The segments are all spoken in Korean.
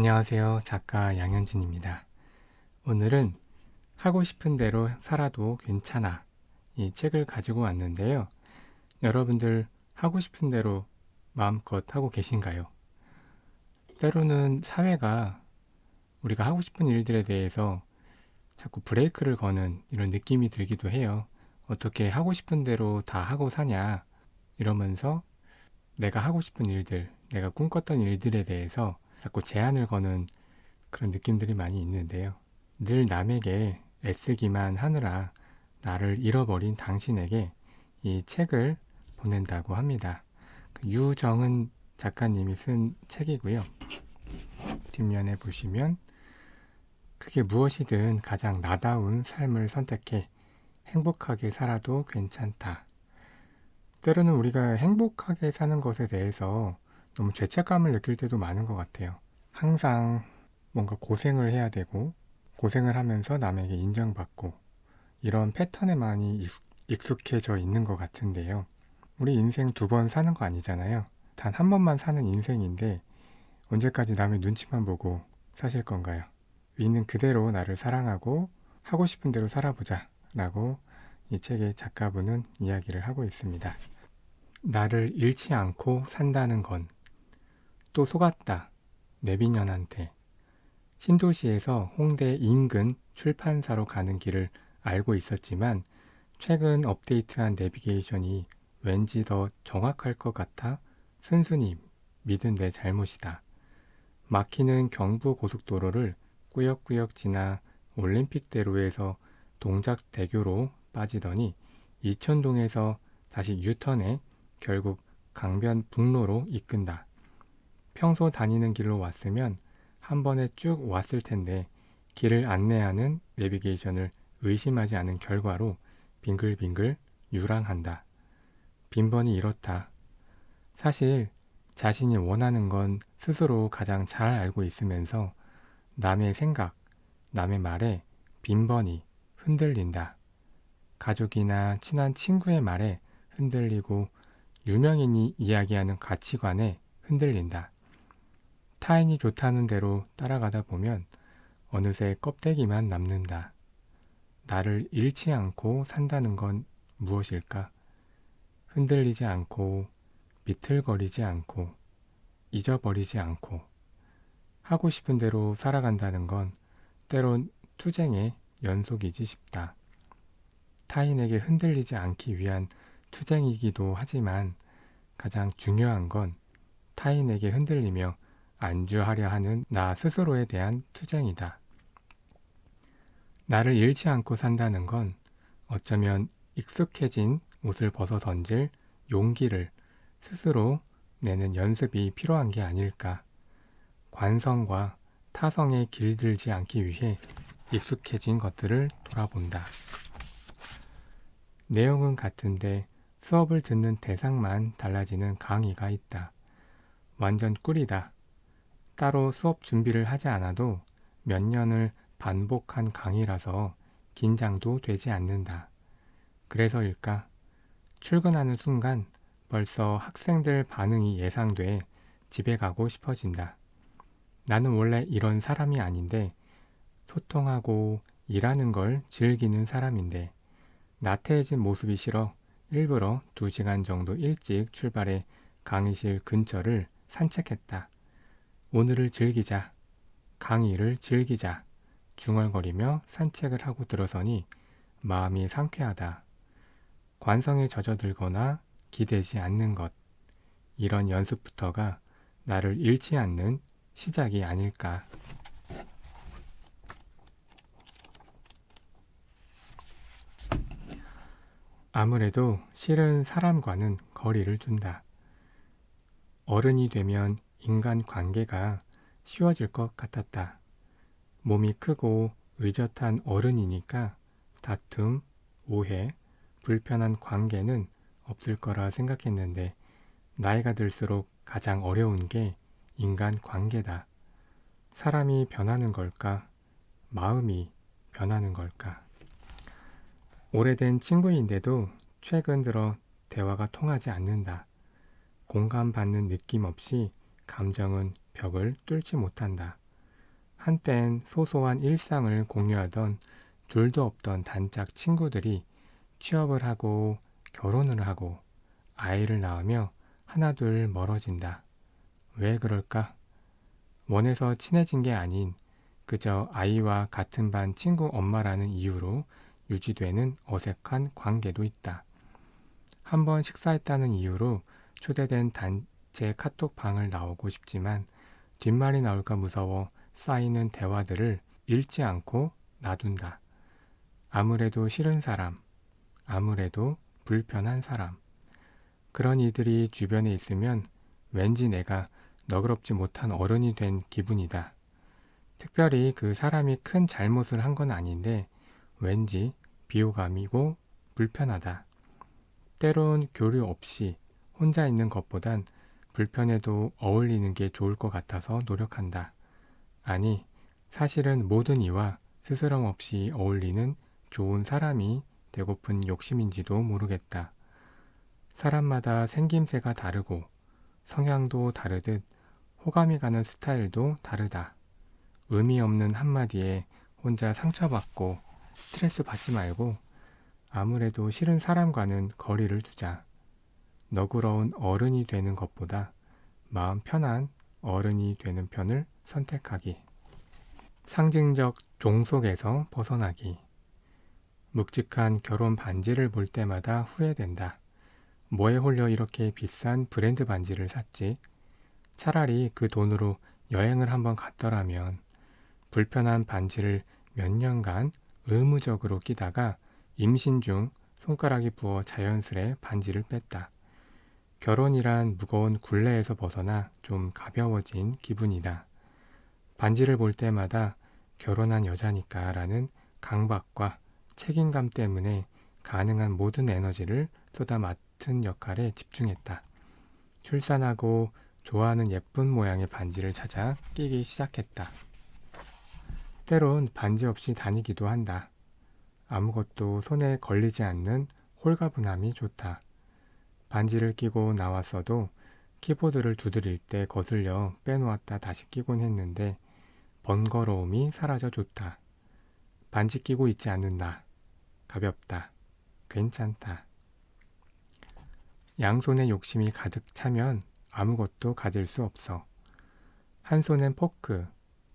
안녕하세요. 작가 양현진입니다. 오늘은 하고 싶은 대로 살아도 괜찮아. 이 책을 가지고 왔는데요. 여러분들 하고 싶은 대로 마음껏 하고 계신가요? 때로는 사회가 우리가 하고 싶은 일들에 대해서 자꾸 브레이크를 거는 이런 느낌이 들기도 해요. 어떻게 하고 싶은 대로 다 하고 사냐 이러면서 내가 하고 싶은 일들, 내가 꿈꿨던 일들에 대해서 자꾸 제한을 거는 그런 느낌들이 많이 있는데요. 늘 남에게 애쓰기만 하느라 나를 잃어버린 당신에게 이 책을 보낸다고 합니다. 유정은 작가님이 쓴 책이고요. 뒷면에 보시면 그게 무엇이든 가장 나다운 삶을 선택해 행복하게 살아도 괜찮다. 때로는 우리가 행복하게 사는 것에 대해서 너무 죄책감을 느낄 때도 많은 것 같아요. 항상 뭔가 고생을 해야 되고 고생을 하면서 남에게 인정받고 이런 패턴에 많이 익숙해져 있는 것 같은데요. 우리 인생 두 번 사는 거 아니잖아요. 단 한 번만 사는 인생인데 언제까지 남의 눈치만 보고 사실 건가요? 있는 그대로 나를 사랑하고 하고 싶은 대로 살아보자 라고 이 책의 작가분은 이야기를 하고 있습니다. 나를 잃지 않고 산다는 건 또 속았다. 내빈년한테. 신도시에서 홍대 인근 출판사로 가는 길을 알고 있었지만 최근 업데이트한 내비게이션이 왠지 더 정확할 것 같아 순순히 믿은 내 잘못이다. 막히는 경부고속도로를 꾸역꾸역 지나 올림픽대로에서 동작대교로 빠지더니 이천동에서 다시 유턴해 결국 강변북로로 이끈다. 평소 다니는 길로 왔으면 한 번에 쭉 왔을 텐데 길을 안내하는 내비게이션을 의심하지 않은 결과로 빙글빙글 유랑한다. 빈번히 이렇다. 사실 자신이 원하는 건 스스로 가장 잘 알고 있으면서 남의 생각, 남의 말에 빈번히 흔들린다. 가족이나 친한 친구의 말에 흔들리고 유명인이 이야기하는 가치관에 흔들린다. 타인이 좋다는 대로 따라가다 보면 어느새 껍데기만 남는다. 나를 잃지 않고 산다는 건 무엇일까? 흔들리지 않고, 비틀거리지 않고, 잊어버리지 않고, 하고 싶은 대로 살아간다는 건 때론 투쟁의 연속이지 싶다. 타인에게 흔들리지 않기 위한 투쟁이기도 하지만 가장 중요한 건 타인에게 흔들리며 안주하려 하는 나 스스로에 대한 투쟁이다. 나를 잃지 않고 산다는 건 어쩌면 익숙해진 옷을 벗어 던질 용기를 스스로 내는 연습이 필요한 게 아닐까. 관성과 타성에 길들지 않기 위해 익숙해진 것들을 돌아본다. 내용은 같은데 수업을 듣는 대상만 달라지는 강의가 있다. 완전 꿀이다. 따로 수업 준비를 하지 않아도 몇 년을 반복한 강의라서 긴장도 되지 않는다. 그래서일까? 출근하는 순간 벌써 학생들 반응이 예상돼 집에 가고 싶어진다. 나는 원래 이런 사람이 아닌데 소통하고 일하는 걸 즐기는 사람인데 나태해진 모습이 싫어 일부러 2시간 정도 일찍 출발해 강의실 근처를 산책했다. 오늘을 즐기자. 강의를 즐기자. 중얼거리며 산책을 하고 들어서니 마음이 상쾌하다. 관성에 젖어들거나 기대지 않는 것. 이런 연습부터가 나를 잃지 않는 시작이 아닐까. 아무래도 실은 사람과는 거리를 둔다. 어른이 되면 인간 관계가 쉬워질 것 같았다. 몸이 크고 의젓한 어른이니까 다툼, 오해, 불편한 관계는 없을 거라 생각했는데 나이가 들수록 가장 어려운 게 인간 관계다. 사람이 변하는 걸까? 마음이 변하는 걸까? 오래된 친구인데도 최근 들어 대화가 통하지 않는다. 공감받는 느낌 없이 감정은 벽을 뚫지 못한다. 한땐 소소한 일상을 공유하던 둘도 없던 단짝 친구들이 취업을 하고 결혼을 하고 아이를 낳으며 하나둘 멀어진다. 왜 그럴까? 원해서 친해진 게 아닌 그저 아이와 같은 반 친구 엄마라는 이유로 유지되는 어색한 관계도 있다. 한번 식사했다는 이유로 초대된 단체 카톡방을 나오고 싶지만 뒷말이 나올까 무서워 쌓이는 대화들을 읽지 않고 놔둔다. 아무래도 싫은 사람, 아무래도 불편한 사람. 그런 이들이 주변에 있으면 왠지 내가 너그럽지 못한 어른이 된 기분이다. 특별히 그 사람이 큰 잘못을 한 건 아닌데 왠지 비호감이고 불편하다. 때론 교류 없이 혼자 있는 것보단 불편해도 어울리는 게 좋을 것 같아서 노력한다. 아니, 사실은 모든 이와 스스럼 없이 어울리는 좋은 사람이 되고픈 욕심인지도 모르겠다. 사람마다 생김새가 다르고 성향도 다르듯 호감이 가는 스타일도 다르다. 의미 없는 한마디에 혼자 상처받고 스트레스 받지 말고 아무래도 싫은 사람과는 거리를 두자. 너그러운 어른이 되는 것보다 마음 편한 어른이 되는 편을 선택하기. 상징적 종속에서 벗어나기. 묵직한 결혼 반지를 볼 때마다 후회된다. 뭐에 홀려 이렇게 비싼 브랜드 반지를 샀지? 차라리 그 돈으로 여행을 한번 갔더라면 불편한 반지를 몇 년간 의무적으로 끼다가 임신 중 손가락이 부어 자연스레 반지를 뺐다. 결혼이란 무거운 굴레에서 벗어나 좀 가벼워진 기분이다. 반지를 볼 때마다 결혼한 여자니까 라는 강박과 책임감 때문에 가능한 모든 에너지를 쏟아 맡은 역할에 집중했다. 출산하고 좋아하는 예쁜 모양의 반지를 찾아 끼기 시작했다. 때론 반지 없이 다니기도 한다. 아무것도 손에 걸리지 않는 홀가분함이 좋다. 반지를 끼고 나왔어도 키보드를 두드릴 때 거슬려 빼놓았다 다시 끼곤 했는데 번거로움이 사라져 좋다. 반지 끼고 있지 않는 나. 가볍다. 괜찮다. 양손에 욕심이 가득 차면 아무것도 가질 수 없어. 한 손엔 포크,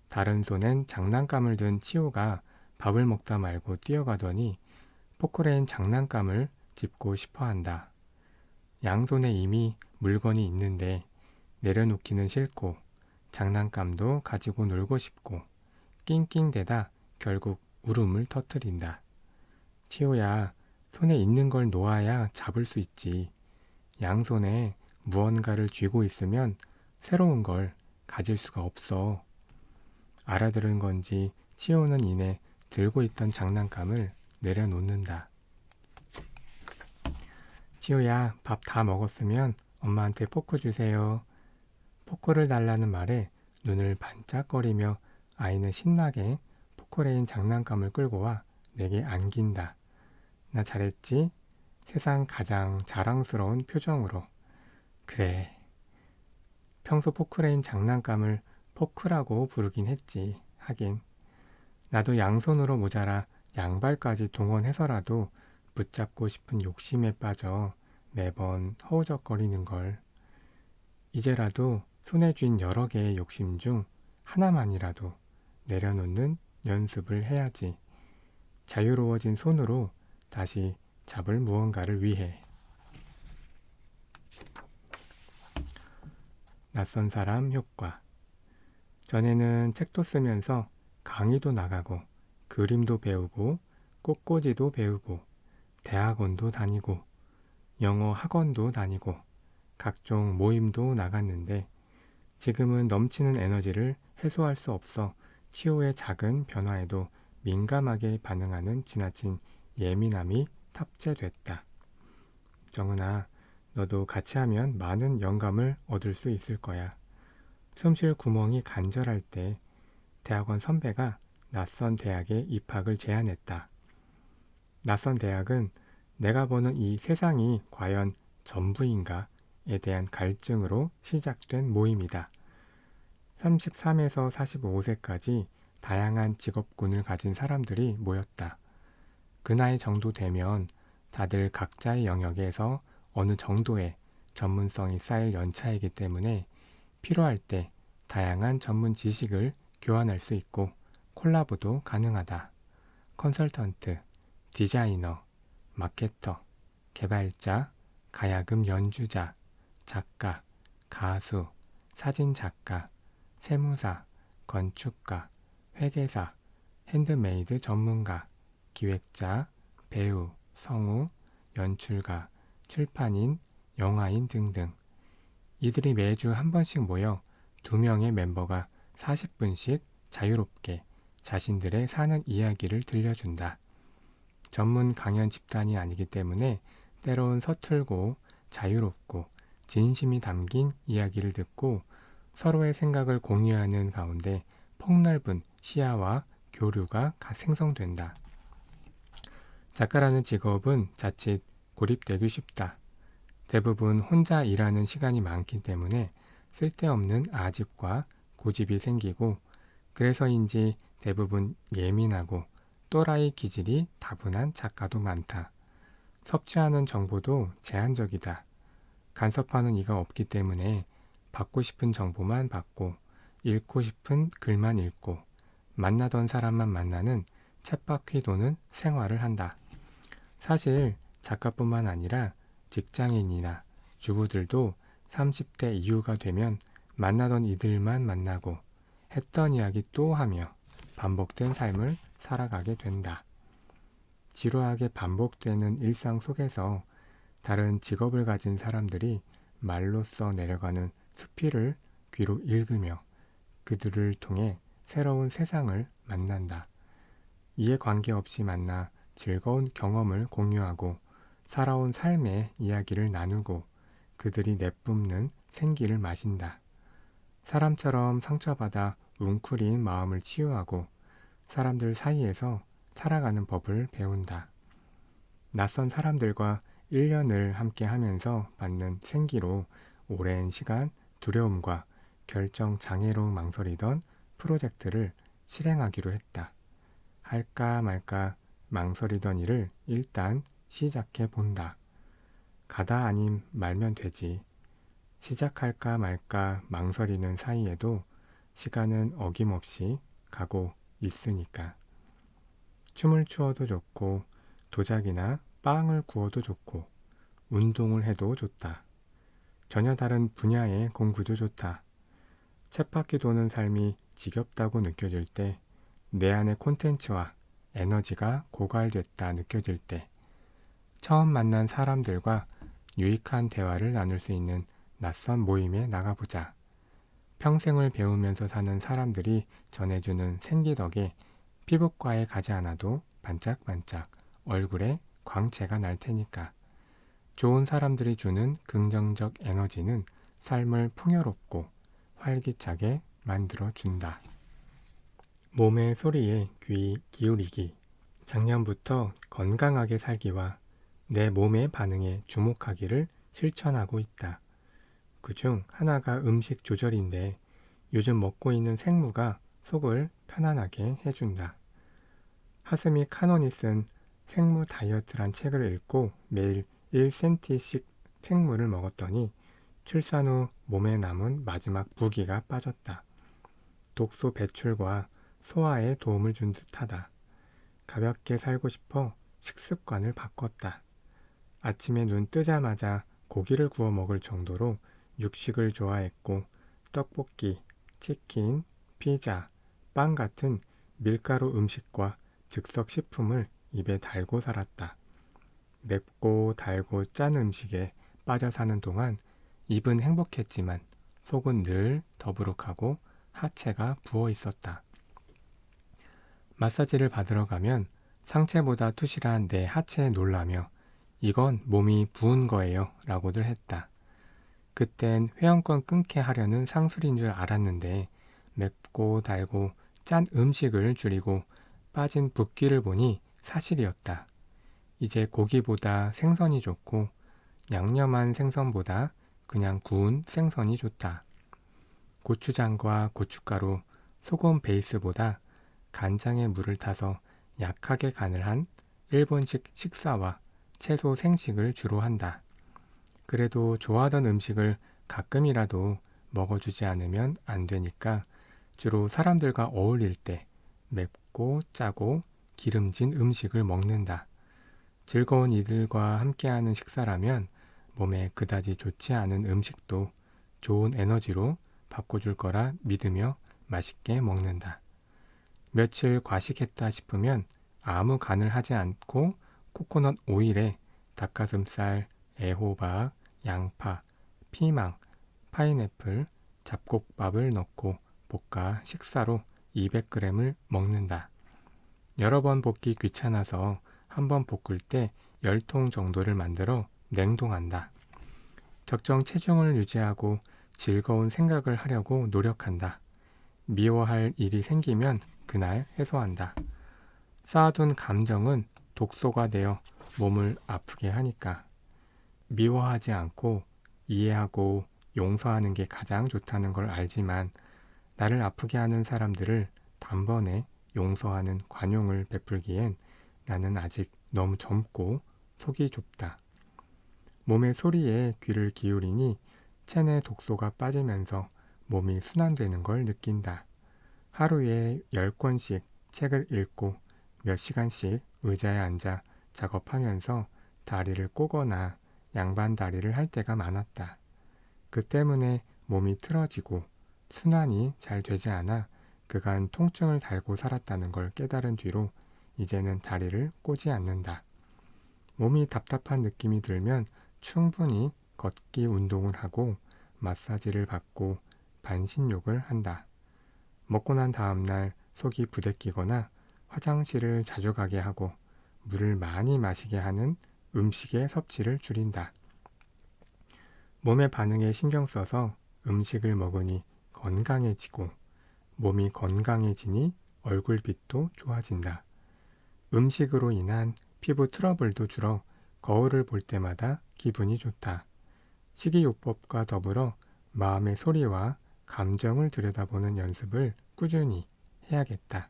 다른 손엔 장난감을 든 치호가 밥을 먹다 말고 뛰어가더니 포크레인 장난감을 짚고 싶어 한다. 양손에 이미 물건이 있는데 내려놓기는 싫고 장난감도 가지고 놀고 싶고 낑낑대다 결국 울음을 터뜨린다. 치호야, 손에 있는 걸 놓아야 잡을 수 있지. 양손에 무언가를 쥐고 있으면 새로운 걸 가질 수가 없어. 알아들은 건지 치호는 이내 들고 있던 장난감을 내려놓는다. 치호야, 밥 다 먹었으면 엄마한테 포크 주세요. 포크를 달라는 말에 눈을 반짝거리며 아이는 신나게 포크레인 장난감을 끌고 와 내게 안긴다. 나 잘했지? 세상 가장 자랑스러운 표정으로. 그래. 평소 포크레인 장난감을 포크라고 부르긴 했지. 하긴. 나도 양손으로 모자라 양발까지 동원해서라도 붙잡고 싶은 욕심에 빠져 매번 허우적거리는 걸. 이제라도 손에 쥔 여러 개의 욕심 중 하나만이라도 내려놓는 연습을 해야지. 자유로워진 손으로 다시 잡을 무언가를 위해. 낯선 사람 효과. 전에는 책도 쓰면서 강의도 나가고 그림도 배우고 꽃꽂이도 배우고 대학원도 다니고 영어 학원도 다니고 각종 모임도 나갔는데 지금은 넘치는 에너지를 해소할 수 없어 치호의 작은 변화에도 민감하게 반응하는 지나친 예민함이 탑재됐다. 정은아, 너도 같이 하면 많은 영감을 얻을 수 있을 거야. 숨쉴 구멍이 간절할 때 대학원 선배가 낯선 대학에 입학을 제안했다. 낯선 대학은 내가 보는 이 세상이 과연 전부인가에 대한 갈증으로 시작된 모임이다. 33에서 45세까지 다양한 직업군을 가진 사람들이 모였다. 그 나이 정도 되면 다들 각자의 영역에서 어느 정도의 전문성이 쌓일 연차이기 때문에 필요할 때 다양한 전문 지식을 교환할 수 있고 콜라보도 가능하다. 컨설턴트, 디자이너, 마케터, 개발자, 가야금 연주자, 작가, 가수, 사진작가, 세무사, 건축가, 회계사, 핸드메이드 전문가, 기획자, 배우, 성우, 연출가, 출판인, 영화인 등등. 이들이 매주 한 번씩 모여 2명의 멤버가 40분씩 자유롭게 자신들의 사는 이야기를 들려준다. 전문 강연 집단이 아니기 때문에 때론 서툴고 자유롭고 진심이 담긴 이야기를 듣고 서로의 생각을 공유하는 가운데 폭넓은 시야와 교류가 생성된다. 작가라는 직업은 자칫 고립되기 쉽다. 대부분 혼자 일하는 시간이 많기 때문에 쓸데없는 아집과 고집이 생기고 그래서인지 대부분 예민하고 또라이 기질이 다분한 작가도 많다. 섭취하는 정보도 제한적이다. 간섭하는 이가 없기 때문에 받고 싶은 정보만 받고 읽고 싶은 글만 읽고 만나던 사람만 만나는 쳇바퀴 도는 생활을 한다. 사실 작가뿐만 아니라 직장인이나 주부들도 30대 이후가 되면 만나던 이들만 만나고 했던 이야기 또 하며 반복된 삶을 살아가게 된다. 지루하게 반복되는 일상 속에서 다른 직업을 가진 사람들이 말로써 내려가는 수필을 귀로 읽으며 그들을 통해 새로운 세상을 만난다. 이에 관계없이 만나 즐거운 경험을 공유하고 살아온 삶의 이야기를 나누고 그들이 내뿜는 생기를 마신다. 사람처럼 상처받아 웅크린 마음을 치유하고 사람들 사이에서 살아가는 법을 배운다. 낯선 사람들과 1년을 함께 하면서 받는 생기로 오랜 시간 두려움과 결정 장애로 망설이던 프로젝트를 실행하기로 했다. 할까 말까 망설이던 일을 일단 시작해 본다. 가다 아님 말면 되지. 시작할까 말까 망설이는 사이에도 시간은 어김없이 가고 있으니까. 춤을 추어도 좋고 도자기나 빵을 구워도 좋고 운동을 해도 좋다. 전혀 다른 분야의 공부도 좋다. 쳇바퀴 도는 삶이 지겹다고 느껴질 때, 내 안의 콘텐츠와 에너지가 고갈됐다 느껴질 때, 처음 만난 사람들과 유익한 대화를 나눌 수 있는 낯선 모임에 나가보자. 평생을 배우면서 사는 사람들이 전해주는 생기 덕에 피부과에 가지 않아도 반짝반짝 얼굴에 광채가 날 테니까. 좋은 사람들이 주는 긍정적 에너지는 삶을 풍요롭고 활기차게 만들어준다. 몸의 소리에 귀 기울이기. 작년부터 건강하게 살기와 내 몸의 반응에 주목하기를 실천하고 있다. 그중 하나가 음식 조절인데 요즘 먹고 있는 생무가 속을 편안하게 해준다. 하스미 카논이 쓴 생무 다이어트란 책을 읽고 매일 1cm씩 생무를 먹었더니 출산 후 몸에 남은 마지막 부기가 빠졌다. 독소 배출과 소화에 도움을 준 듯하다. 가볍게 살고 싶어 식습관을 바꿨다. 아침에 눈 뜨자마자 고기를 구워 먹을 정도로 육식을 좋아했고 떡볶이, 치킨, 피자, 빵 같은 밀가루 음식과 즉석 식품을 입에 달고 살았다. 맵고 달고 짠 음식에 빠져 사는 동안 입은 행복했지만 속은 늘 더부룩하고 하체가 부어 있었다. 마사지를 받으러 가면 상체보다 투실한 내 하체에 놀라며 이건 몸이 부은 거예요 라고들 했다. 그땐 회원권 끊게 하려는 상술인 줄 알았는데 맵고 달고 짠 음식을 줄이고 빠진 붓기를 보니 사실이었다. 이제 고기보다 생선이 좋고 양념한 생선보다 그냥 구운 생선이 좋다. 고추장과 고춧가루, 소금 베이스보다 간장에 물을 타서 약하게 간을 한 일본식 식사와 채소 생식을 주로 한다. 그래도 좋아하던 음식을 가끔이라도 먹어주지 않으면 안 되니까 주로 사람들과 어울릴 때 맵고 짜고 기름진 음식을 먹는다. 즐거운 이들과 함께하는 식사라면 몸에 그다지 좋지 않은 음식도 좋은 에너지로 바꿔줄 거라 믿으며 맛있게 먹는다. 며칠 과식했다 싶으면 아무 간을 하지 않고 코코넛 오일에 닭가슴살, 애호박, 양파, 피망, 파인애플, 잡곡밥을 넣고 볶아 식사로 200g을 먹는다. 여러 번 볶기 귀찮아서 한 번 볶을 때 10통 정도를 만들어 냉동한다. 적정 체중을 유지하고 즐거운 생각을 하려고 노력한다. 미워할 일이 생기면 그날 해소한다. 쌓아둔 감정은 독소가 되어 몸을 아프게 하니까. 미워하지 않고 이해하고 용서하는 게 가장 좋다는 걸 알지만 나를 아프게 하는 사람들을 단번에 용서하는 관용을 베풀기엔 나는 아직 너무 젊고 속이 좁다. 몸의 소리에 귀를 기울이니 체내 독소가 빠지면서 몸이 순환되는 걸 느낀다. 하루에 10권씩 책을 읽고 몇 시간씩 의자에 앉아 작업하면서 다리를 꼬거나 양반 다리를 할 때가 많았다. 그 때문에 몸이 틀어지고 순환이 잘 되지 않아 그간 통증을 달고 살았다는 걸 깨달은 뒤로 이제는 다리를 꼬지 않는다. 몸이 답답한 느낌이 들면 충분히 걷기 운동을 하고 마사지를 받고 반신욕을 한다. 먹고 난 다음날 속이 부대끼거나 화장실을 자주 가게 하고 물을 많이 마시게 하는 음식의 섭취를 줄인다. 몸의 반응에 신경 써서 음식을 먹으니 건강해지고 몸이 건강해지니 얼굴빛도 좋아진다. 음식으로 인한 피부 트러블도 줄어 거울을 볼 때마다 기분이 좋다. 식이요법과 더불어 마음의 소리와 감정을 들여다보는 연습을 꾸준히 해야겠다.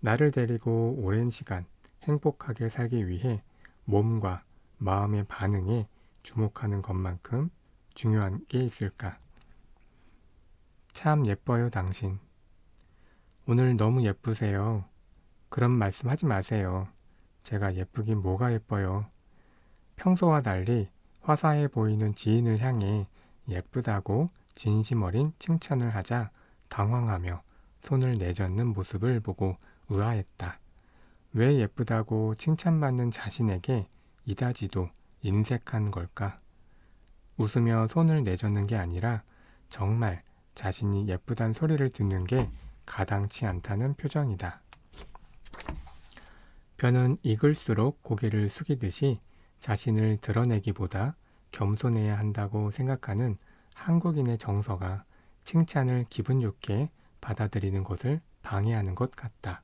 나를 데리고 오랜 시간 행복하게 살기 위해 몸과 마음의 반응에 주목하는 것만큼 중요한 게 있을까? 참 예뻐요, 당신. 오늘 너무 예쁘세요. 그런 말씀 하지 마세요. 제가 예쁘긴 뭐가 예뻐요. 평소와 달리 화사해 보이는 지인을 향해 예쁘다고 진심 어린 칭찬을 하자 당황하며 손을 내젓는 모습을 보고 의아했다. 왜 예쁘다고 칭찬받는 자신에게 이다지도 인색한 걸까? 웃으며 손을 내젓는 게 아니라 정말 자신이 예쁘단 소리를 듣는 게 가당치 않다는 표정이다. 벼는 익을수록 고개를 숙이듯이 자신을 드러내기보다 겸손해야 한다고 생각하는 한국인의 정서가 칭찬을 기분 좋게 받아들이는 것을 방해하는 것 같다.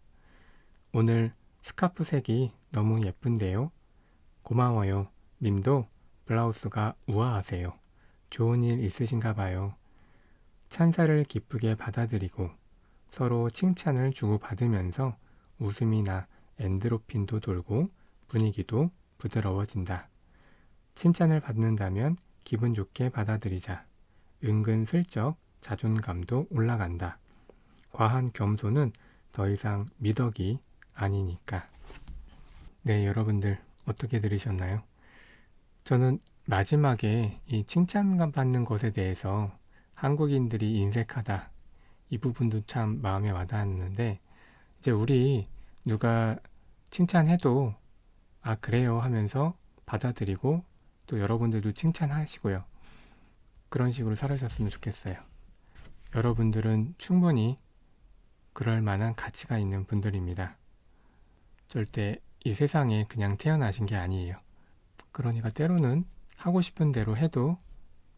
오늘 스카프 색이 너무 예쁜데요. 고마워요. 님도 블라우스가 우아하세요. 좋은 일 있으신가 봐요. 찬사를 기쁘게 받아들이고 서로 칭찬을 주고받으면서 웃음이나 엔드로핀도 돌고 분위기도 부드러워진다. 칭찬을 받는다면 기분 좋게 받아들이자. 은근슬쩍 자존감도 올라간다. 과한 겸손은 더 이상 미덕이 아니니까. 네, 여러분들 어떻게 들으셨나요? 저는 마지막에 이 칭찬감 받는 것에 대해서 한국인들이 인색하다. 이 부분도 참 마음에 와닿았는데 이제 우리 누가 칭찬해도 아 그래요 하면서 받아들이고 또 여러분들도 칭찬하시고요. 그런 식으로 살아주셨으면 좋겠어요. 여러분들은 충분히 그럴 만한 가치가 있는 분들입니다. 절대 이 세상에 그냥 태어나신 게 아니에요. 그러니까 때로는 하고 싶은 대로 해도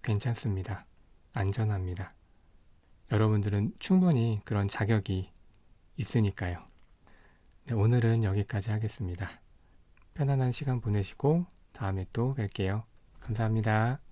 괜찮습니다. 안전합니다. 여러분들은 충분히 그런 자격이 있으니까요. 네, 오늘은 여기까지 하겠습니다. 편안한 시간 보내시고 다음에 또 뵐게요. 감사합니다.